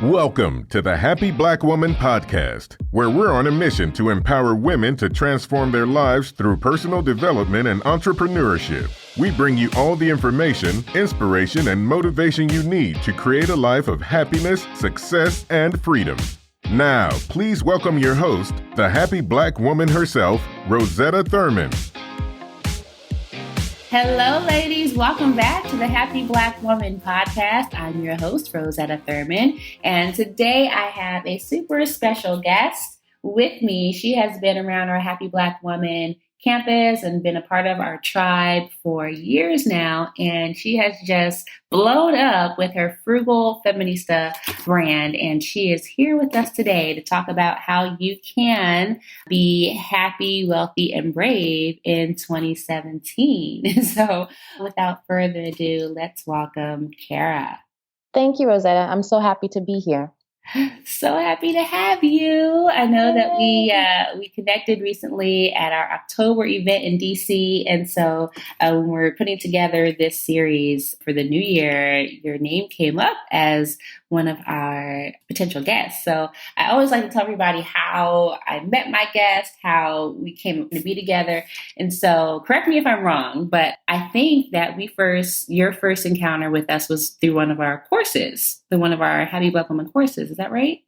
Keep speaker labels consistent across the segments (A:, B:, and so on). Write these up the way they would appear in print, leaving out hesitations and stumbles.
A: Welcome to the Happy Black Woman Podcast, where we're on a mission to empower women to transform their lives through personal development and entrepreneurship. We bring you all the information, inspiration, and motivation you need to create a life of happiness, success, and freedom. Now, please welcome your host, the happy Black woman herself, Rosetta Thurman.
B: Hello, ladies. Welcome back to the Happy Black Woman Podcast. I'm your host, Rosetta Thurman, and today I have a super special guest with me. She has been around our Happy Black Woman campus and been a part of our tribe for years now, and she has just blown up with her Frugal Feminista brand, and she is here with us today to talk about how you can be happy, wealthy, and brave in 2017. So without further ado, let's welcome Kara.
C: Thank you, Rosetta. I'm so happy to be here.
B: So happy to have you. I know that we connected recently at our October event in DC. And so when we're putting together this series for the new year, your name came up as one of our potential guests. So I always like to tell everybody how I met my guest, how we came to be together. And so correct me if I'm wrong, but I think that your first encounter with us was through one of our courses, one of our Happy Black Woman courses. Is that right?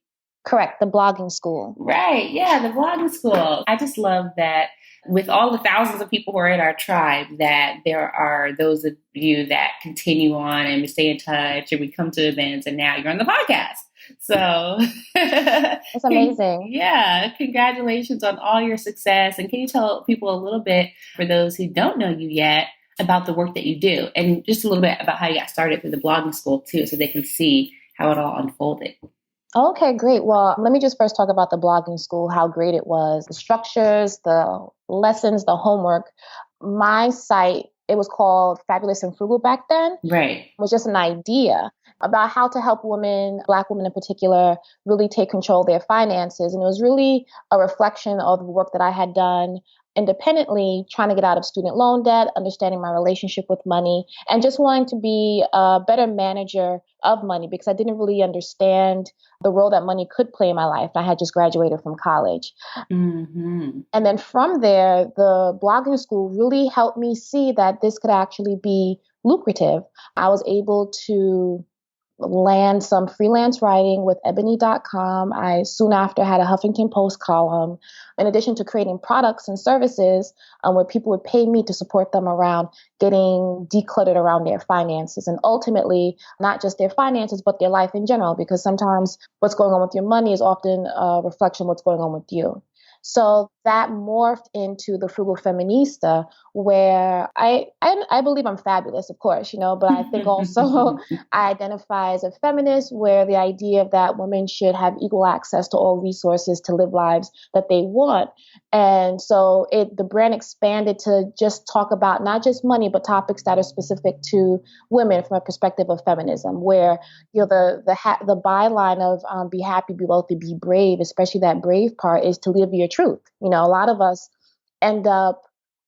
C: Correct. The blogging school.
B: Right. Yeah. The blogging school. I just love that with all the thousands of people who are in our tribe, that there are those of you that continue on and we stay in touch and we come to events and now you're on the podcast. So
C: it's amazing.
B: Yeah. Congratulations on all your success. And can you tell people a little bit, for those who don't know you yet, about the work that you do and just a little bit about how you got started through the blogging school too, so they can see how it all unfolded.
C: Okay, great. Well, let me just first talk about the blogging school, how great it was, the structures, the lessons, the homework. My site, it was called Fabulous and Frugal back then.
B: Right.
C: It was just an idea about how to help women, Black women in particular, really take control of their finances. And it was really a reflection of the work that I had done independently, trying to get out of student loan debt, understanding my relationship with money, and just wanting to be a better manager of money because I didn't really understand the role that money could play in my life. I had just graduated from college. Mm-hmm. And then from there, the blogging school really helped me see that this could actually be lucrative. I was able to land some freelance writing with ebony.com. I soon after had a Huffington Post column, in addition to creating products and services where people would pay me to support them around getting decluttered around their finances and ultimately not just their finances, but their life in general, because sometimes what's going on with your money is often a reflection of what's going on with you. So that morphed into the Frugal Feminista, where I believe I'm fabulous, of course, but I think also I identify as a feminist, where the idea of that women should have equal access to all resources to live lives that they want. And so the brand expanded to just talk about not just money, but topics that are specific to women from a perspective of feminism, where the byline of be happy, be wealthy, be brave, especially that brave part, is to live your truth. A lot of us end up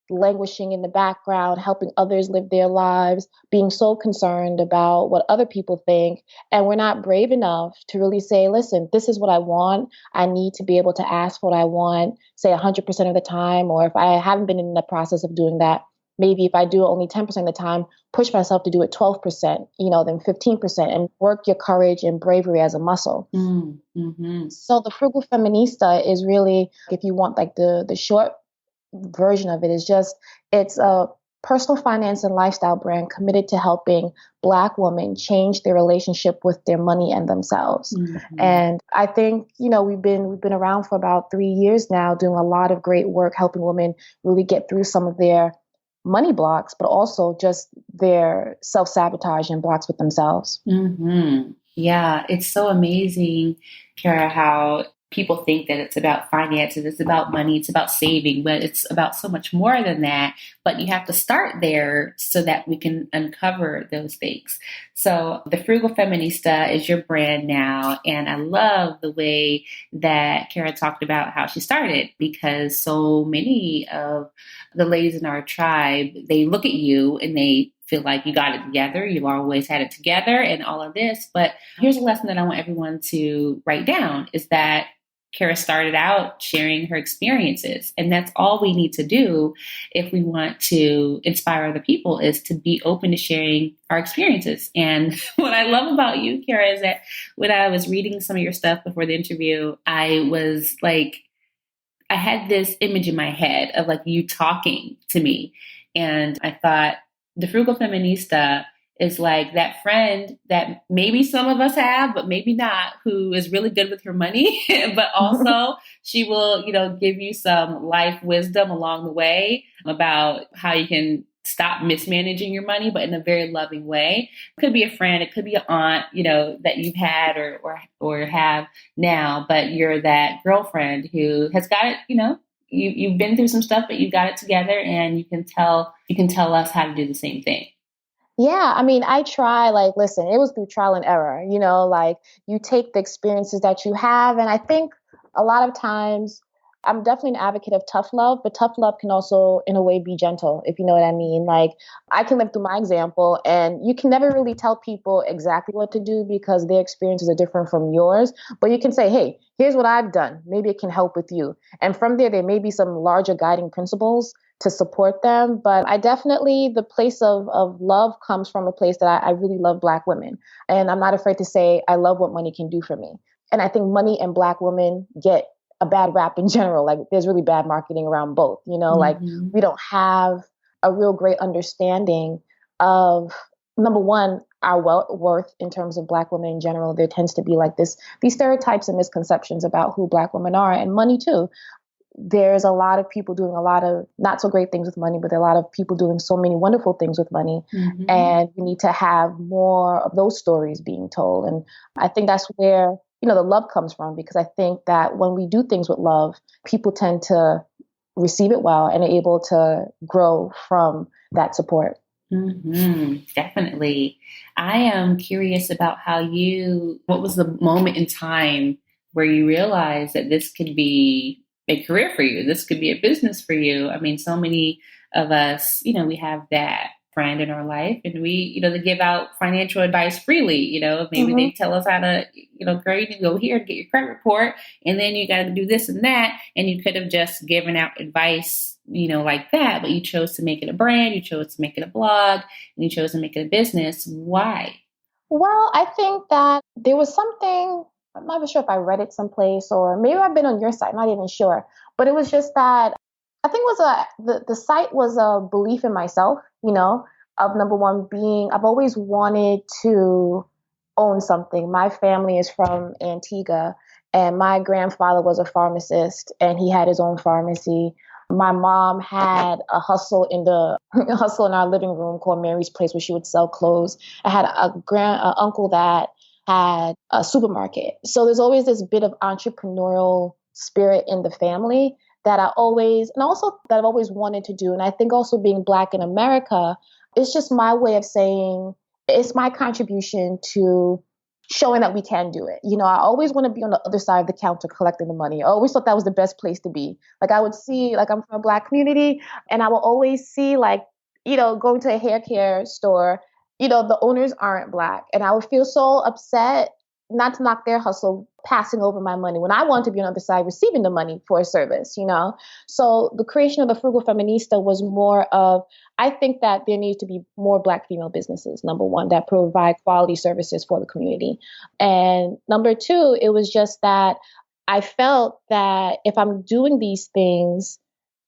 C: languishing in the background, helping others live their lives, being so concerned about what other people think. And we're not brave enough to really say, listen, this is what I want. I need to be able to ask for what I want, say 100% of the time. Or if I haven't been in the process of doing that, maybe if I do it only 10% of the time, push myself to do it 12%, then 15%, and work your courage and bravery as a muscle. Mm-hmm. So the Frugal Feminista is really, if you want like the short version of it, it's a personal finance and lifestyle brand committed to helping Black women change their relationship with their money and themselves. Mm-hmm. And I think, we've been around for about 3 years now, doing a lot of great work, helping women really get through some of their money blocks, but also just their self-sabotage and blocks with themselves.
B: Mm-hmm. Yeah, it's so amazing, Kara, how people think that it's about finances, it's about money, it's about saving, but it's about so much more than that. But you have to start there so that we can uncover those things. So the Frugal Feminista is your brand now. And I love the way that Kara talked about how she started, because so many of the ladies in our tribe, they look at you and they feel like you got it together. You've always had it together and all of this. But here's a lesson that I want everyone to write down is that Kara started out sharing her experiences. And that's all we need to do if we want to inspire other people is to be open to sharing our experiences. And what I love about you, Kara, is that when I was reading some of your stuff before the interview, I was like, I had this image in my head of like you talking to me. And I thought the frugal feminista is like that friend that maybe some of us have, but maybe not, who is really good with her money, but also she will, give you some life wisdom along the way about how you can stop mismanaging your money, but in a very loving way. It could be a friend, it could be an aunt, that you've had or have now, but you're that girlfriend who has got it, you've been through some stuff, but you got it together and you can tell us how to do the same thing.
C: Yeah, I mean, I try, listen, it was through trial and error, you take the experiences that you have. And I think a lot of times I'm definitely an advocate of tough love, but tough love can also, in a way, be gentle, if you know what I mean. Like, I can live through my example, and you can never really tell people exactly what to do because their experiences are different from yours. But you can say, hey, here's what I've done. Maybe it can help with you. And from there may be some larger guiding principles to support them. But I definitely, the place of love comes from a place that I really love Black women. And I'm not afraid to say I love what money can do for me. And I think money and Black women get a bad rap in general. Like there's really bad marketing around both, like we don't have a real great understanding of, number one, our worth in terms of Black women in general. There tends to be like these stereotypes and misconceptions about who Black women are, and money too. There's a lot of people doing a lot of not so great things with money, but there are a lot of people doing so many wonderful things with money. And we need to have more of those stories being told. And I think that's where, the love comes from, because I think that when we do things with love, people tend to receive it well and are able to grow from that support.
B: Definitely. I am curious about what was the moment in time where you realized that this could be a career for you? This could be a business for you. I mean, so many of us, we have that friend in our life and we, they give out financial advice freely, maybe they tell us how to, girl, you need to go here and get your credit report. And then you got to do this and that. And you could have just given out advice, like that, but you chose to make it a brand, you chose to make it a blog, and you chose to make it a business. Why?
C: Well, I think that there was something, I'm not even sure if I read it someplace or maybe I've been on your site, I'm not even sure, but it was just that I think the site was a belief in myself, of number one being, I've always wanted to own something. My family is from Antigua and my grandfather was a pharmacist and he had his own pharmacy. My mom had a hustle in our living room called Mary's Place where she would sell clothes. I had a uncle that had a supermarket. So there's always this bit of entrepreneurial spirit in the family that I've always wanted to do. And I think also being Black in America, it's just my way of saying it's my contribution to showing that we can do it. I always want to be on the other side of the counter collecting the money. I always thought that was the best place to be. Like I would see, like I'm from a Black community and I will always see going to a hair care store, the owners aren't Black. And I would feel so upset not to knock their hustle, passing over my money when I want to be on the other side receiving the money for a service, So the creation of the Frugal Feminista was more of, I think that there needs to be more Black female businesses, number one, that provide quality services for the community. And number two, it was just that I felt that if I'm doing these things,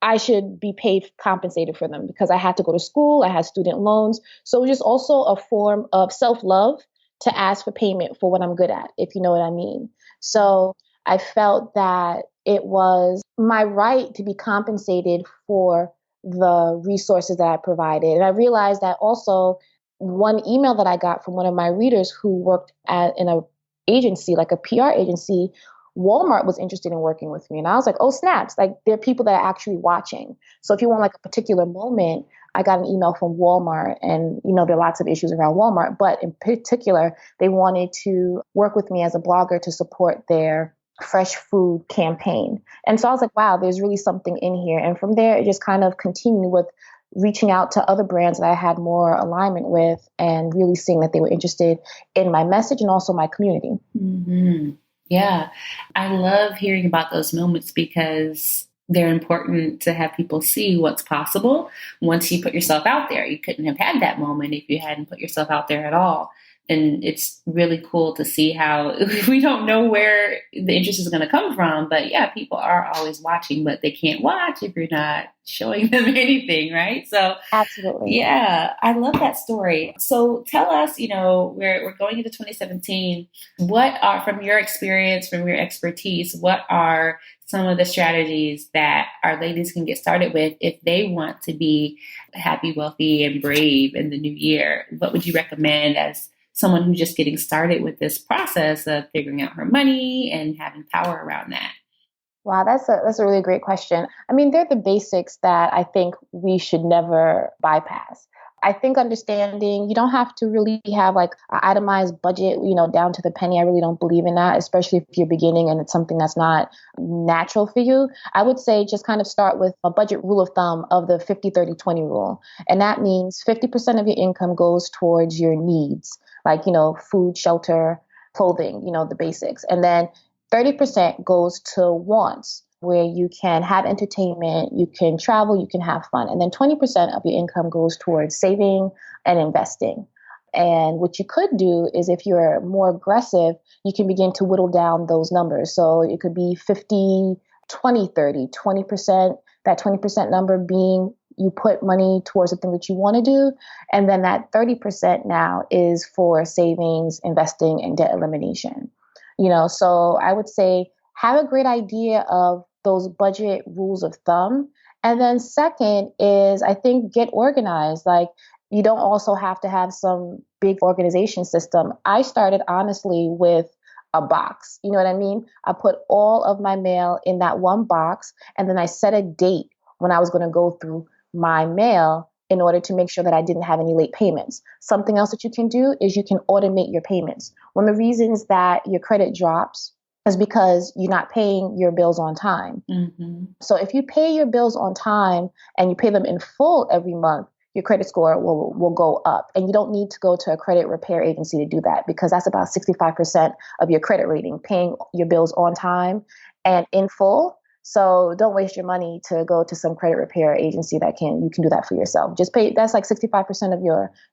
C: I should be compensated for them because I had to go to school, I had student loans. So it was just also a form of self-love to ask for payment for what I'm good at, if you know what I mean. So I felt that it was my right to be compensated for the resources that I provided. And I realized that also one email that I got from one of my readers who worked in an agency, like a PR agency, Walmart was interested in working with me. And I was like, oh, snaps. Like there are people that are actually watching. So if you want like a particular moment, I got an email from Walmart and, there are lots of issues around Walmart, but in particular, they wanted to work with me as a blogger to support their fresh food campaign. And so I was like, wow, there's really something in here. And from there, it just kind of continued with reaching out to other brands that I had more alignment with and really seeing that they were interested in my message and also my community.
B: Mm-hmm. Yeah. I love hearing about those moments because they're important to have people see what's possible once you put yourself out there. You couldn't have had that moment if you hadn't put yourself out there at all. And it's really cool to see how we don't know where the interest is going to come from. But yeah, people are always watching, but they can't watch if you're not showing them anything, right? So
C: Absolutely.
B: yeah, I love that story. So tell us, we're going into 2017. What are, from your experience, from your expertise, what are some of the strategies that our ladies can get started with if they want to be happy, wealthy, and brave in the new year? What would you recommend as someone who's just getting started with this process of figuring out her money and having power around that?
C: Wow, that's a really great question. I mean, they're the basics that I think we should never bypass. I think understanding you don't have to really have like an itemized budget, down to the penny. I really don't believe in that, especially if you're beginning and it's something that's not natural for you. I would say just kind of start with a budget rule of thumb of the 50-30-20 rule. And that means 50% of your income goes towards your needs, like, food, shelter, clothing, the basics. And then 30% goes to wants, where you can have entertainment, you can travel, you can have fun. And then 20% of your income goes towards saving and investing. And what you could do is, if you're more aggressive, you can begin to whittle down those numbers. So it could be 50, 20, 30, 20%, that 20% number being you put money towards the thing that you want to do. And then that 30% now is for savings, investing, and debt elimination. So I would say have a great idea of those budget rules of thumb. And then second is, I think, get organized. Like, you don't also have to have some big organization system. I started honestly with a box. You know what I mean? I put all of my mail in that one box, and then I set a date when I was going to go through my mail in order to make sure that I didn't have any late payments. Something else that you can do is you can automate your payments. One of the reasons that your credit drops is because you're not paying your bills on time.
B: Mm-hmm.
C: So if you pay your bills on time and you pay them in full every month, your credit score will go up. And you don't need to go to a credit repair agency to do that, because that's about 65% of your credit rating, paying your bills on time and in full. So don't waste your money to go to some credit repair agency you can do that for yourself. Just pay, that's like 65% of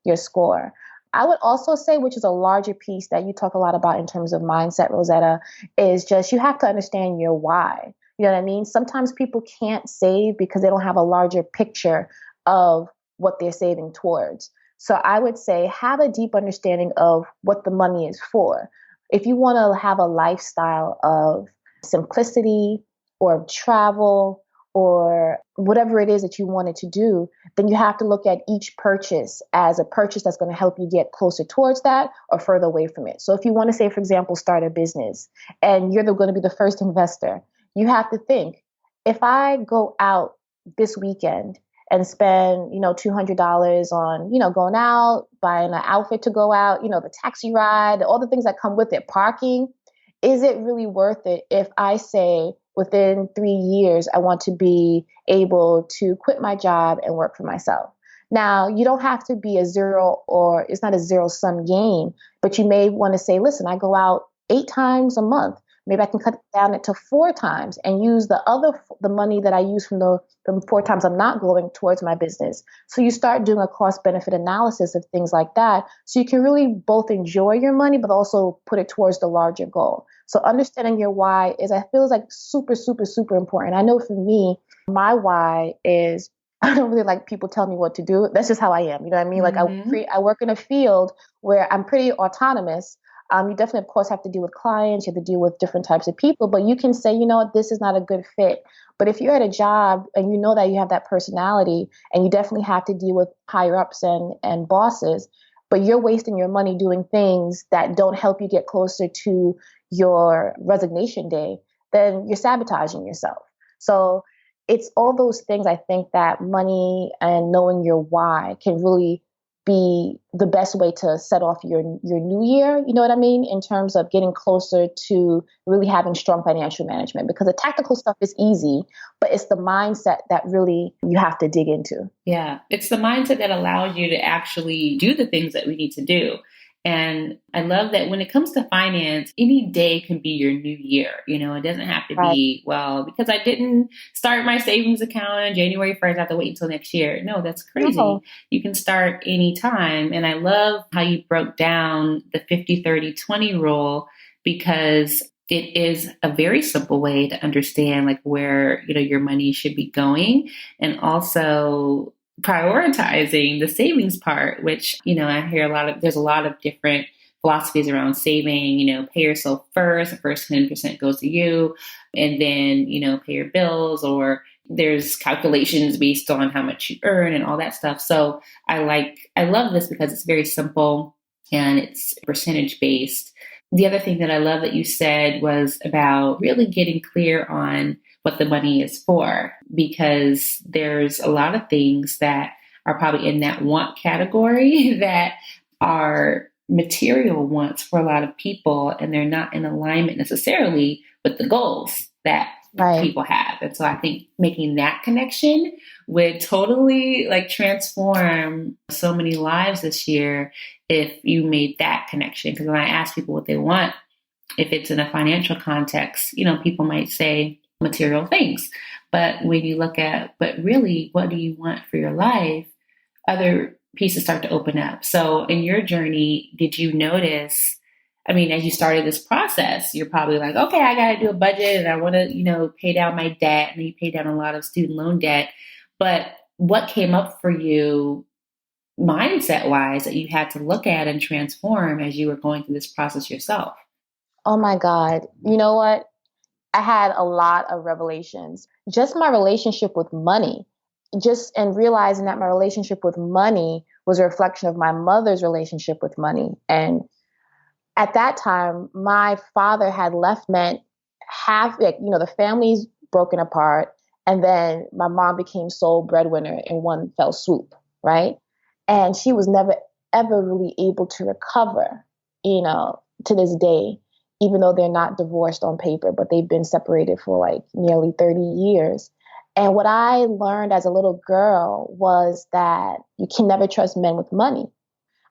C: your score. I would also say, which is a larger piece that you talk a lot about in terms of mindset, Rosetta, is just you have to understand your why. You know what I mean? Sometimes people can't save because they don't have a larger picture of what they're saving towards. So I would say have a deep understanding of what the money is for. If you want to have a lifestyle of simplicity or travel or whatever it is that you wanted to do, then you have to look at each purchase as a purchase that's going to help you get closer towards that or further away from it. So if you want to say, for example, start a business and you're going to be the first investor, you have to think, if I go out this weekend and spend, $200 on, going out, buying an outfit to go out, the taxi ride, all the things that come with it, parking, is it really worth it if I say within 3 years, I want to be able to quit my job and work for myself? Now, you don't have to be it's not a zero-sum game, but you may want to say, listen, I go out 8 times a month. Maybe I can cut it down to 4 times and use the money that I use from the 4 times I'm not going towards my business. So you start doing a cost benefit analysis of things like that. So you can really both enjoy your money, but also put it towards the larger goal. So understanding your why I feel like super, super, super important. I know for me, my why is I don't really like people telling me what to do. That's just how I am. You know what I mean?
B: Mm-hmm.
C: Like I work in a field where I'm pretty autonomous. You definitely, of course, have to deal with clients. You have to deal with different types of people, but you can say, this is not a good fit. But if you're at a job and you know that you have that personality and you definitely have to deal with higher ups and bosses, but you're wasting your money doing things that don't help you get closer to your resignation day, then you're sabotaging yourself. So it's all those things I think that money and knowing your why can really be the best way to set off your new year. You know what I mean? In terms of getting closer to really having strong financial management, because the tactical stuff is easy, but it's the mindset that really you have to dig into.
B: Yeah, it's the mindset that allows you to actually do the things that we need to do. And I love that when it comes to finance, any day can be your new year. You know, it doesn't have to be, well, because I didn't start my savings account on January 1st, I have to wait until next year. No, that's crazy.
C: No.
B: You can start anytime. And I love how you broke down the 50-30-20 rule, because it is a very simple way to understand like where, you know, your money should be going, and also prioritizing the savings part, which, you know, I hear there's a lot of different philosophies around saving. You know, pay yourself first, the first 10% goes to you, and then, you know, pay your bills, or there's calculations based on how much you earn and all that stuff. So I love this because it's very simple and it's percentage based. The other thing that I love that you said was about really getting clear on what the money is for, because there's a lot of things that are probably in that want category that are material wants for a lot of people, and they're not in alignment necessarily with the goals that people have. And so I think making that connection would totally like transform so many lives this year if you made that connection. Because when I ask people what they want, if it's in a financial context, you know, people might say material things. But when you look at, but really, what do you want for your life? Other pieces start to open up. So in your journey, did you notice, I mean, as you started this process, you're probably like, okay, I got to do a budget and I want to, you know, pay down my debt. And you pay down a lot of student loan debt. But what came up for you mindset wise that you had to look at and transform as you were going through this process yourself?
C: Oh my God. You know what? I had a lot of revelations. Just my relationship with money, and realizing that my relationship with money was a reflection of my mother's relationship with money. And at that time, my father had left, meant half, like, you know, the family's broken apart. And then my mom became sole breadwinner in one fell swoop, right? And she was never, ever really able to recover, you know, to this day, even though they're not divorced on paper, but they've been separated for like nearly 30 years. And what I learned as a little girl was that you can never trust men with money.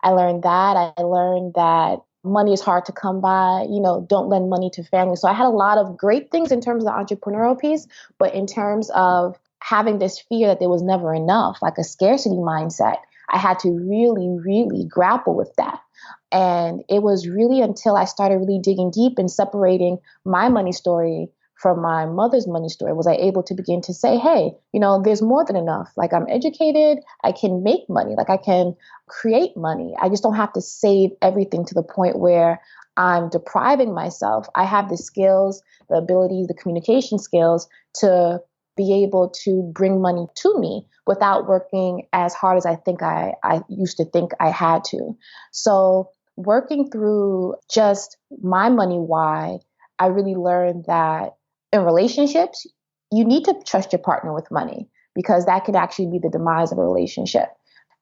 C: I learned that. I learned that money is hard to come by, you know, don't lend money to family. So I had a lot of great things in terms of the entrepreneurial piece, but in terms of having this fear that there was never enough, like a scarcity mindset, I had to really, really grapple with that. And it was really until I started really digging deep and separating my money story from my mother's money story was I able to begin to say, hey, you know, there's more than enough. Like, I'm educated, I can make money, like I can create money. I just don't have to save everything to the point where I'm depriving myself. I have the skills, the abilities, the communication skills to be able to bring money to me without working as hard as I think I used to think I had to. So working through just my money why, I really learned that in relationships, you need to trust your partner with money, because that could actually be the demise of a relationship.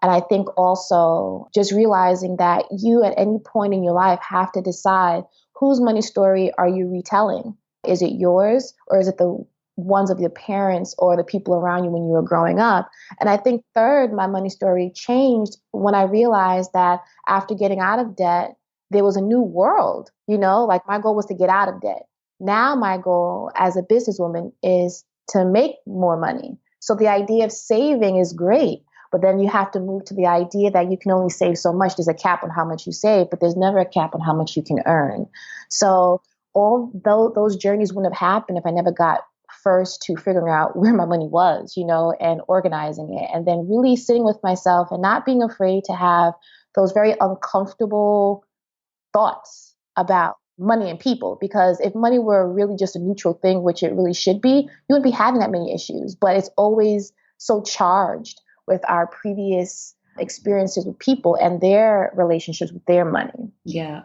C: And I think also just realizing that you at any point in your life have to decide, whose money story are you retelling? Is it yours, or is it the ones of your parents or the people around you when you were growing up? And I think third, my money story changed when I realized that after getting out of debt, there was a new world, you know, like my goal was to get out of debt. Now my goal as a businesswoman is to make more money. So the idea of saving is great, but then you have to move to the idea that you can only save so much. There's a cap on how much you save, but there's never a cap on how much you can earn. So all those journeys wouldn't have happened if I never got first to figuring out where my money was, you know, and organizing it, and then really sitting with myself and not being afraid to have those very uncomfortable thoughts about money and people. Because if money were really just a neutral thing, which it really should be, you wouldn't be having that many issues. But it's always so charged with our previous experiences with people and their relationships with their money.
B: Yeah.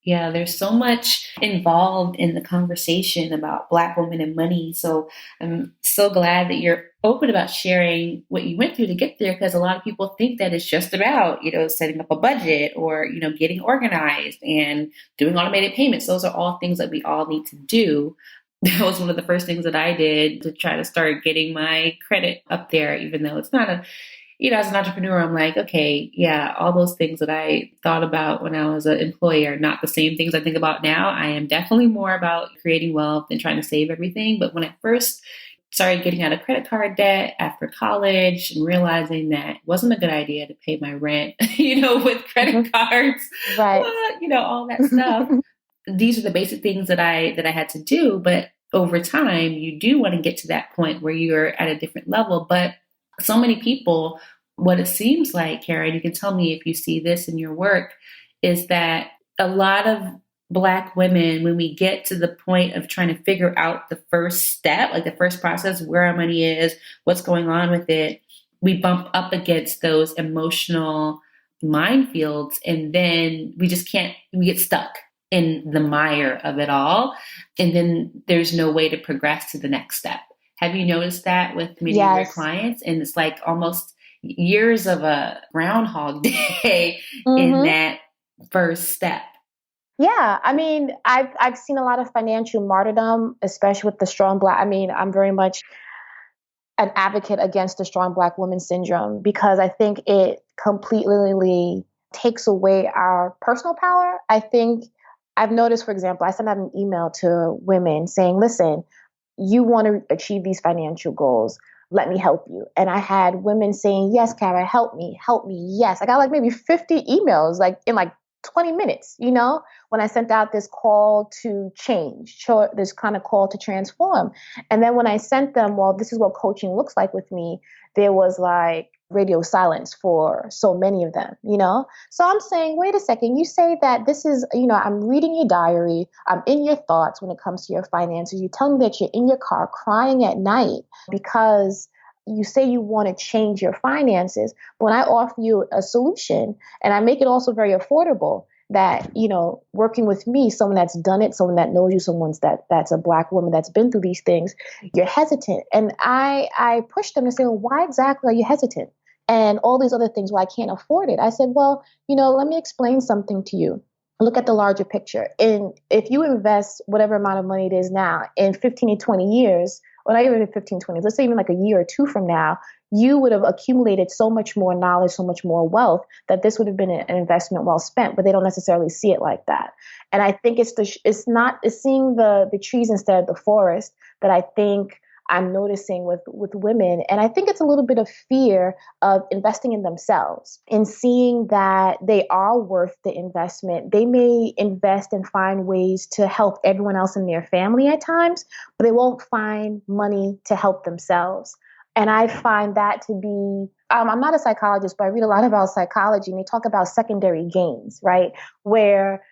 B: Yeah, there's so much involved in the conversation about Black women and money. So I'm so glad that you're open about sharing what you went through to get there, because a lot of people think that it's just about, setting up a budget or, getting organized and doing automated payments. Those are all things that we all need to do. That was one of the first things that I did to try to start getting my credit up there, even though it's not as an entrepreneur, I'm like, okay, yeah, all those things that I thought about when I was an employee are not the same things I think about now. I am definitely more about creating wealth and trying to save everything. But when I first started getting out of credit card debt after college and realizing that it wasn't a good idea to pay my rent, with credit cards,
C: right.
B: All that stuff. These are the basic things that I had to do. But over time, you do want to get to that point where you're at a different level. But so many people, what it seems like, Kara, and you can tell me if you see this in your work, is that a lot of Black women, when we get to the point of trying to figure out the first step, like the first process, where our money is, what's going on with it, we bump up against those emotional minefields, and then we get stuck in the mire of it all. And then there's no way to progress to the next step. Have you noticed that with many of your clients? And it's like almost years of a Groundhog Day in that first step.
C: Yeah, I mean, I've seen a lot of financial martyrdom, especially with the strong Black. I mean, I'm very much an advocate against the strong Black woman syndrome, because I think it completely takes away our personal power. I think I've noticed, for example, I sent out an email to women saying, listen, you want to achieve these financial goals. Let me help you. And I had women saying, yes, Kara, help me. Yes. I got like maybe 50 emails, like in like 20 minutes, when I sent out this call to change, this kind of call to transform. And then when I sent them, well, this is what coaching looks like with me, there was like radio silence for so many of them, So I'm saying, wait a second, you say that this is, I'm reading your diary, I'm in your thoughts when it comes to your finances. You tell me that you're in your car crying at night because you say you want to change your finances. But when I offer you a solution and I make it also very affordable, that, working with me, someone that's done it, someone that knows you, that's a Black woman that's been through these things, you're hesitant. And I push them to say, well, why exactly are you hesitant? And all these other things, well, I can't afford it. I said, well, let me explain something to you. Look at the larger picture. And if you invest whatever amount of money it is now in 15 to 20 years, or not even 15, 20, let's say even like a year or two from now, you would have accumulated so much more knowledge, so much more wealth, that this would have been an investment well spent, but they don't necessarily see it like that. And I think it's seeing the trees instead of the forest that I think I'm noticing with women. And I think it's a little bit of fear of investing in themselves and seeing that they are worth the investment. They may invest and find ways to help everyone else in their family at times, but they won't find money to help themselves. And I find that to be, I'm not a psychologist, but I read a lot about psychology, and they talk about secondary gains, right? Where,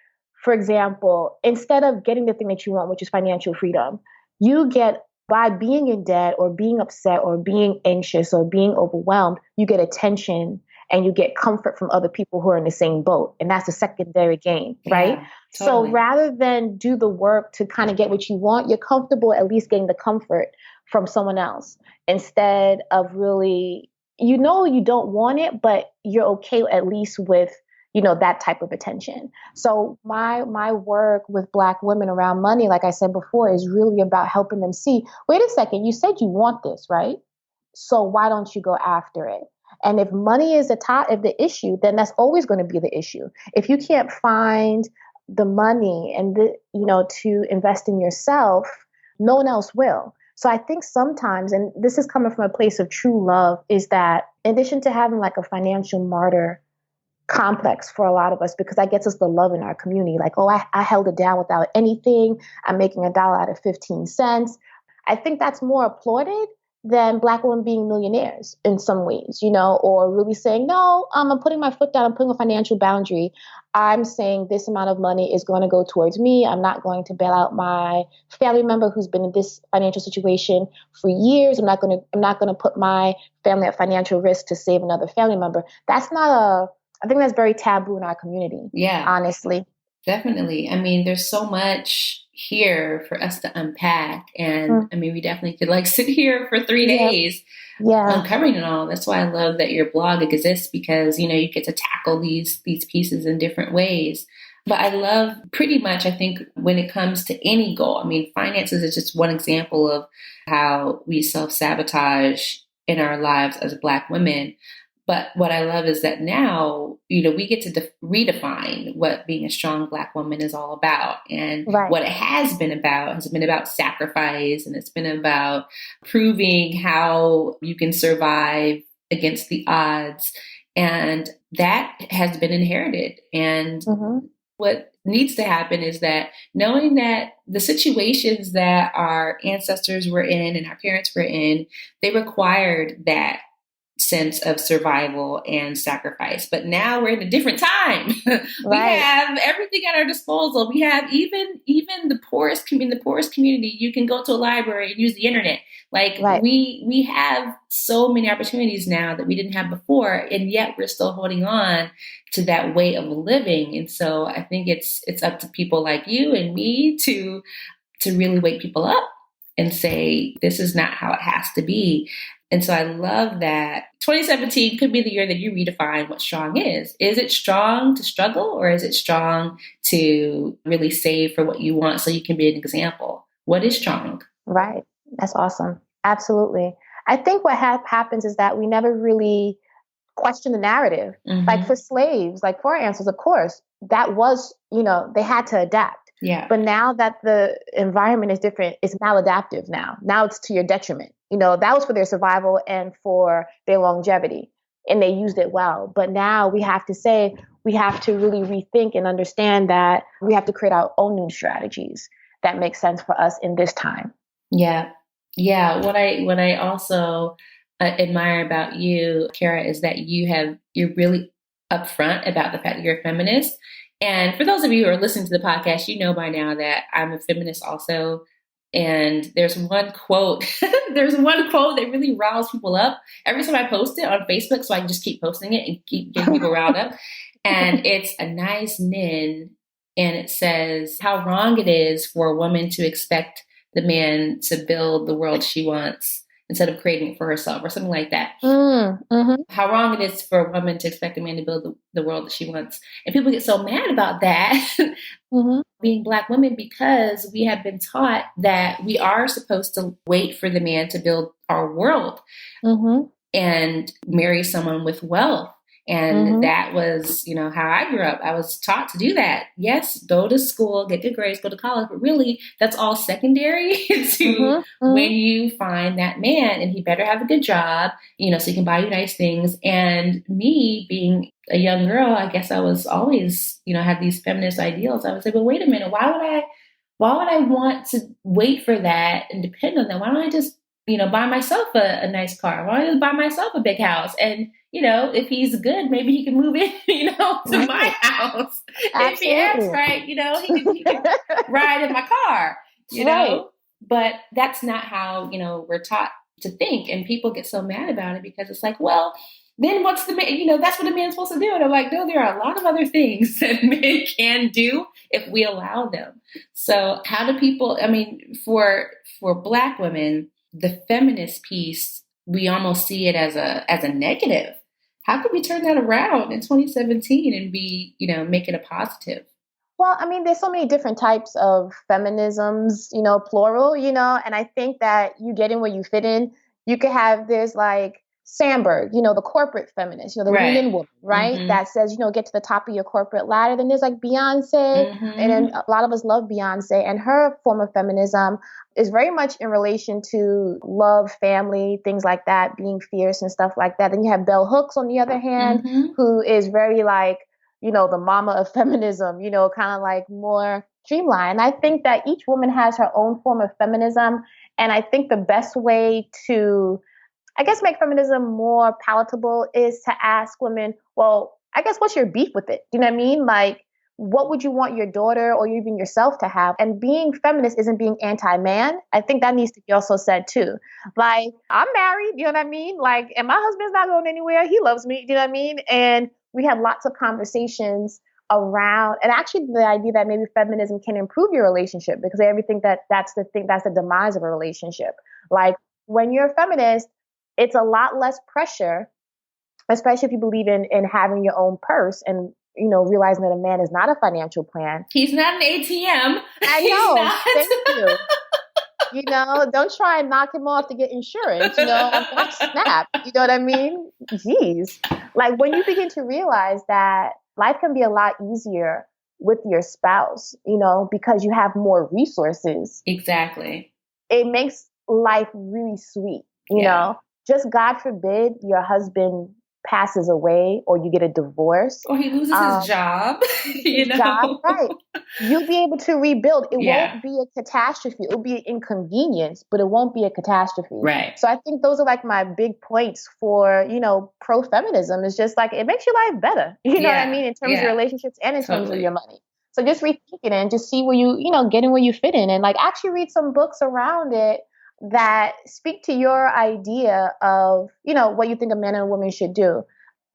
C: for example, instead of getting the thing that you want, which is financial freedom, you get, by being in debt or being upset or being anxious or being overwhelmed, you get attention and you get comfort from other people who are in the same boat. And that's a secondary gain, right? Yeah, totally. So rather than do the work to kind of get what you want, you're comfortable at least getting the comfort from someone else instead of really, you don't want it, but you're okay at least with that type of attention. So my work with Black women around money, like I said before, is really about helping them see, wait a second, you said you want this, right? So why don't you go after it? And if money is if the issue, then that's always going to be the issue. If you can't find the money and to invest in yourself, no one else will. So I think sometimes, and this is coming from a place of true love, is that in addition to having like a financial martyr complex for a lot of us, because that gets us the love in our community. Like, oh, I held it down without anything. I'm making $1 out of 15 cents. I think that's more applauded than Black women being millionaires in some ways, or really saying, no, I'm putting my foot down. I'm putting a financial boundary. I'm saying this amount of money is going to go towards me. I'm not going to bail out my family member who's been in this financial situation for years. I'm not going to put my family at financial risk to save another family member. I think that's very taboo in our community. Yeah. Honestly.
B: Definitely. I mean, there's so much here for us to unpack. And I mean, we definitely could like sit here for 3 days uncovering it all. That's why I love that your blog exists, because, you know, you get to tackle these pieces in different ways. But I love pretty much, I think, when it comes to any goal, I mean, finances is just one example of how we self-sabotage in our lives as Black women. But what I love is that now, you know, we get to redefine what being a strong Black woman is all about. And what it has been about sacrifice, and it's been about proving how you can survive against the odds. And that has been inherited. And what needs to happen is that knowing that the situations that our ancestors were in and our parents were in, they required that sense of survival and sacrifice. But now we're in a different time. We have everything at our disposal. We have even the poorest community. You can go to a library and use the internet. Like we have so many opportunities now that we didn't have before, and yet we're still holding on to that way of living. And so I think it's up to people like you and me to really wake people up and say, this is not how it has to be. And so I love that 2017 could be the year that you redefine what strong is. Is it strong to struggle, or is it strong to really save for what you want so you can be an example? What is strong?
C: Right. That's awesome. Absolutely. I think what happens is that we never really question the narrative. Like for slaves, like for our ancestors, of course, that was, you know, they had to adapt.
B: Yeah.
C: But now that the environment is different, it's maladaptive now. Now it's to your detriment. You know, that was for their survival and for their longevity, and they used it well. But now we have to really rethink and understand that we have to create our own new strategies that make sense for us in this time.
B: Yeah. Yeah. What I also admire about you, Kara, is that you're really upfront about the fact that you're a feminist. And for those of you who are listening to the podcast, you know by now that I'm a feminist also. And there's one quote that really riles people up every time I post it on Facebook. So I can just keep posting it and keep getting people riled up. And it's a nice nin. And it says how wrong it is for a woman to expect the man to build the world she wants instead of creating it for herself, or something like that. How wrong it is for a woman to expect a man to build the world that she wants. And people get so mad about that, being Black women, because we have been taught that we are supposed to wait for the man to build our world and marry someone with wealth. And that was, you know, how I grew up. I was taught to do that. Yes, go to school, get good grades, go to college. But really, that's all secondary to when you find that man. And he better have a good job, you know, so he can buy you nice things. And me being a young girl, I guess I was always, you know, had these feminist ideals. I would say, well, wait a minute. Why would I want to wait for that and depend on that? Why don't I just, you know, buy myself a nice car? Why don't I just buy myself a big house? And you know, if he's good, maybe he can move in, you know, to my house. If he acts right, you know, he can ride in my car, you know. But that's not how, you know, we're taught to think. And people get so mad about it because it's like, well, then what's the man, you know, that's what a man's supposed to do. And I'm like, no, there are a lot of other things that men can do if we allow them. So how do people, I mean, for Black women, the feminist piece, we almost see it as a negative. How could we turn that around in 2017 and be, you know, make it a positive?
C: Well, I mean, there's so many different types of feminisms, you know, plural, you know, and I think that you get in where you fit in. You could have this like Sandberg, you know, the corporate feminist, you know, the women woman, right? That says, you know, get to the top of your corporate ladder. Then there's like Beyonce, and then a lot of us love Beyonce, and her form of feminism is very much in relation to love, family, things like that, being fierce and stuff like that. Then you have Bell Hooks on the other hand, who is very like, you know, the mama of feminism, you know, kind of like more streamlined. I think that each woman has her own form of feminism. And I think the best way to, I guess, make feminism more palatable is to ask women, well, I guess, what's your beef with it? Do you know what I mean? Like, what would you want your daughter or even yourself to have? And being feminist isn't being anti-man. I think that needs to be also said too. Like, I'm married, you know what I mean? Like, and my husband's not going anywhere. He loves me, you know what I mean? And we have lots of conversations around, and actually the idea that maybe feminism can improve your relationship, because everything that's the demise of a relationship. Like when you're a feminist, it's a lot less pressure, especially if you believe in having your own purse and, realizing that a man is not a financial plan.
B: He's not an ATM.
C: I know. Thank you. Don't try and knock him off to get insurance, watch Snap. You know what I mean? Jeez. Like when you begin to realize that life can be a lot easier with your spouse, because you have more resources.
B: Exactly.
C: It makes life really sweet, you know? Just God forbid your husband passes away or you get a divorce.
B: Or he loses his job,
C: Job, right. You'll be able to rebuild. It won't be a catastrophe. It'll be an inconvenience, but it won't be a catastrophe.
B: Right.
C: So I think those are like my big points for, pro-feminism. Is just like, it makes your life better. You know what I mean? In terms of relationships and in terms of your money. So just rethink it and just see where you, get in where you fit in, and like actually read some books around it that speak to your idea of, what you think a man and a woman should do.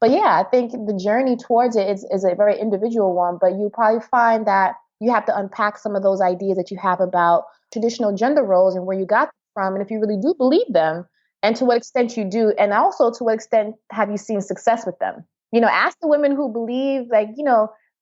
C: But yeah, I think the journey towards it is a very individual one, but you probably find that you have to unpack some of those ideas that you have about traditional gender roles and where you got them from, and if you really do believe them, and to what extent you do, and also to what extent have you seen success with them. Ask the women who believe, like,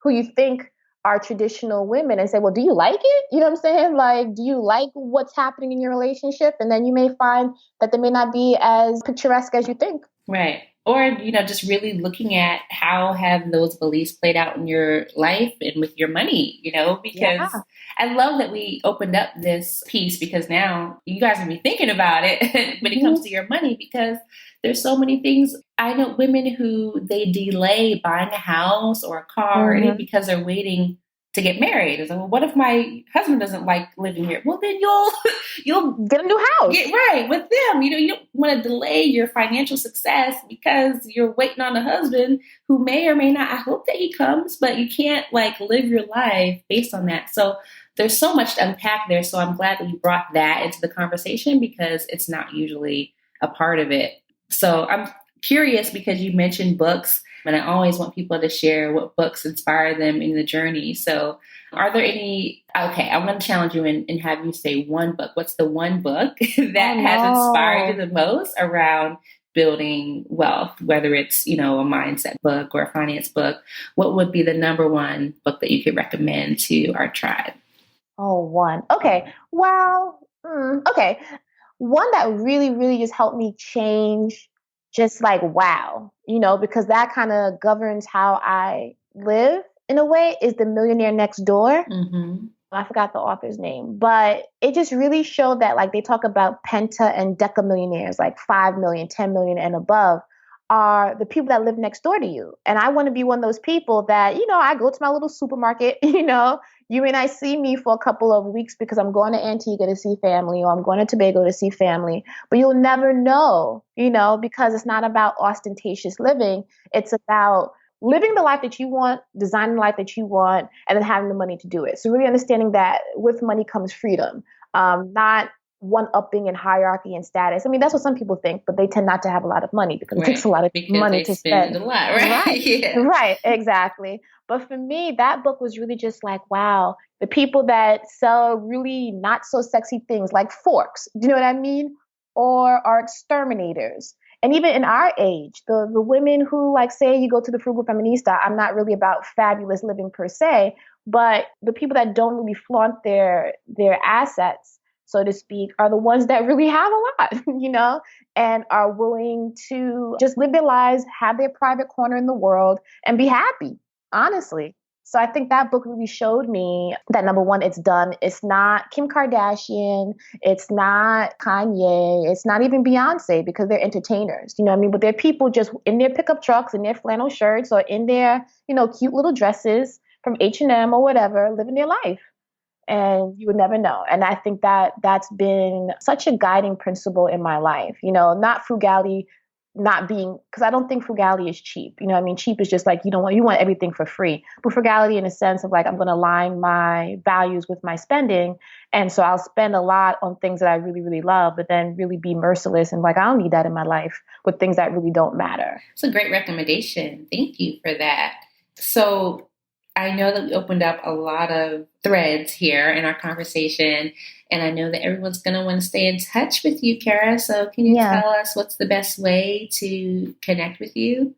C: who you think are traditional women, and say, well, do you like it? You know what I'm saying? Like, do you like what's happening in your relationship? And then you may find that they may not be as picturesque as you think.
B: Right. Or, just really looking at how have those beliefs played out in your life and with your money, because I love that we opened up this piece, because now you guys will be thinking about it when it comes to your money, because there's so many things. I know women who they delay buying a house or a car or anything because they're waiting to get married. It's like, well, what if my husband doesn't like living here? Well, then you'll
C: get a new house.
B: Get right with them. You don't want to delay your financial success because you're waiting on a husband who may or may not. I hope that he comes, but you can't like live your life based on that. So there's so much to unpack there. So I'm glad that you brought that into the conversation, because it's not usually a part of it. So I'm curious, because you mentioned books, and I always want people to share what books inspire them in the journey. So are there any, I'm going to challenge you and have you say one book. What's the one book that has inspired you the most around building wealth, whether it's, a mindset book or a finance book? What would be the number one book that you could recommend to our tribe?
C: Oh, one. Okay. Well, okay. One that really, really just helped me change, just like, wow, because that kind of governs how I live in a way, is The Millionaire Next Door. I forgot the author's name, but it just really showed that, like, they talk about penta and deca millionaires, like 5 million, 10 million and above, are the people that live next door to you. And I want to be one of those people that, I go to my little supermarket, you may not see me for a couple of weeks because I'm going to Antigua to see family, or I'm going to Tobago to see family, but you'll never know, because it's not about ostentatious living. It's about living the life that you want, designing the life that you want, and then having the money to do it. So really understanding that with money comes freedom, not one-upping in hierarchy and status. I mean, that's what some people think, but they tend not to have a lot of money because it takes a lot of money to spend.
B: A lot, right?
C: Right, exactly. But for me, that book was really just like, wow, the people that sell really not so sexy things like forks, do you know what I mean? Or are exterminators. And even in our age, the women who, like, say you go to the Frugal Feminista, I'm not really about fabulous living per se, but the people that don't really flaunt their assets, so to speak, are the ones that really have a lot, and are willing to just live their lives, have their private corner in the world, and be happy, honestly. So I think that book really showed me that, number one, it's done. It's not Kim Kardashian. It's not Kanye. It's not even Beyonce, because they're entertainers. You know what I mean? But they're people just in their pickup trucks, in their flannel shirts, or in their, cute little dresses from H&M or whatever, living their life. And you would never know. And I think that that's been such a guiding principle in my life. Not frugality, not being, because I don't think frugality is cheap. You know what I mean? Cheap is just like, you want everything for free. But frugality in a sense of like, I'm going to align my values with my spending. And so I'll spend a lot on things that I really, really love, but then really be merciless and like, I don't need that in my life with things that really don't matter.
B: It's a great recommendation. Thank you for that. So I know that we opened up a lot of threads here in our conversation, and I know that everyone's going to want to stay in touch with you, Kara. So can you tell us what's the best way to connect with you?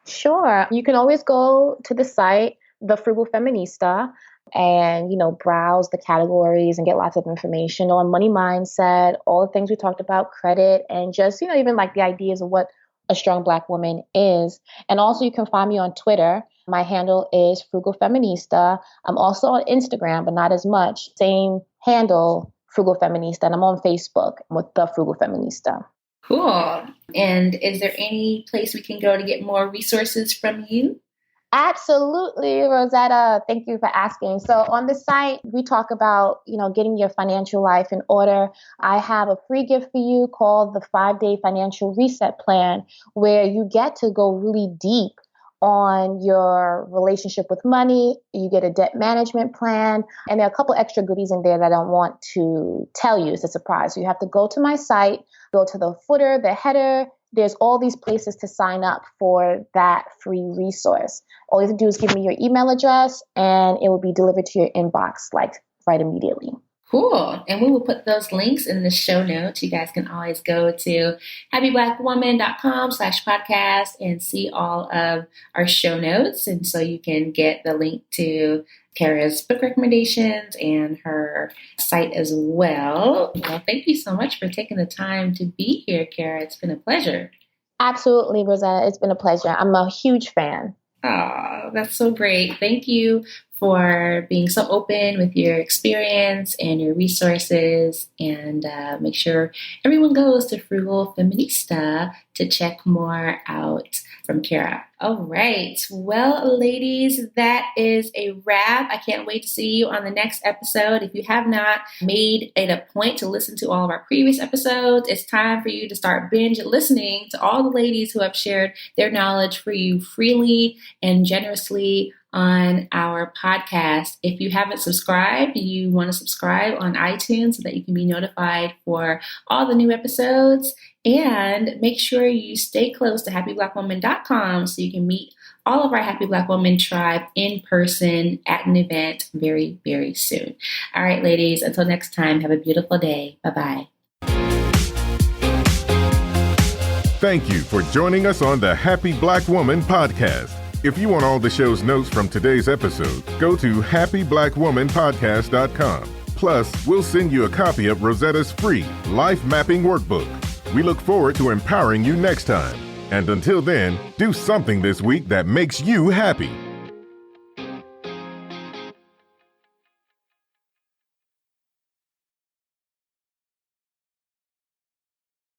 C: Sure. You can always go to the site, The Frugal Feminista, and, browse the categories and get lots of information on money mindset, all the things we talked about, credit, and just, even like the ideas of what a strong Black woman is. And also you can find me on Twitter. My handle is Frugal Feminista. I'm also on Instagram, but not as much. Same handle, Frugal Feminista. And I'm on Facebook with The Frugal Feminista.
B: Cool. And is there any place we can go to get more resources from you?
C: Absolutely, Rosetta. Thank you for asking. So on the site, we talk about, getting your financial life in order. I have a free gift for you called the 5-Day Financial Reset Plan, where you get to go really deep on your relationship with money. You get a debt management plan, and there are a couple extra goodies in there that I don't want to tell you. It's a surprise. So you have to go to my site, go to the footer, the header. There's all these places to sign up for that free resource. All you have to do is give me your email address and it will be delivered to your inbox right immediately.
B: Cool. And we will put those links in the show notes. You guys can always go to happyblackwoman.com/podcast and see all of our show notes. And so you can get the link to Kara's book recommendations and her site as well. Well, thank you so much for taking the time to be here, Kara. It's been a pleasure.
C: Absolutely, Rosetta. It's been a pleasure. I'm a huge fan.
B: Oh, that's so great. Thank you for being so open with your experience and your resources. And make sure everyone goes to Frugal Feminista to check more out from Kara. All right. Well, ladies, that is a wrap. I can't wait to see you on the next episode. If you have not made it a point to listen to all of our previous episodes, it's time for you to start binge listening to all the ladies who have shared their knowledge for you freely and generously on our podcast. If you haven't subscribed, you want to subscribe on iTunes so that you can be notified for all the new episodes. And make sure you stay close to happyblackwoman.com so you can meet all of our Happy Black Woman tribe in person at an event very, very soon. All right, ladies, until next time, have a beautiful day. Bye-bye.
A: Thank you for joining us on the Happy Black Woman podcast. If you want all the show's notes from today's episode, go to happyblackwomanpodcast.com. Plus, we'll send you a copy of Rosetta's free life mapping workbook. We look forward to empowering you next time. And until then, do something this week that makes you happy.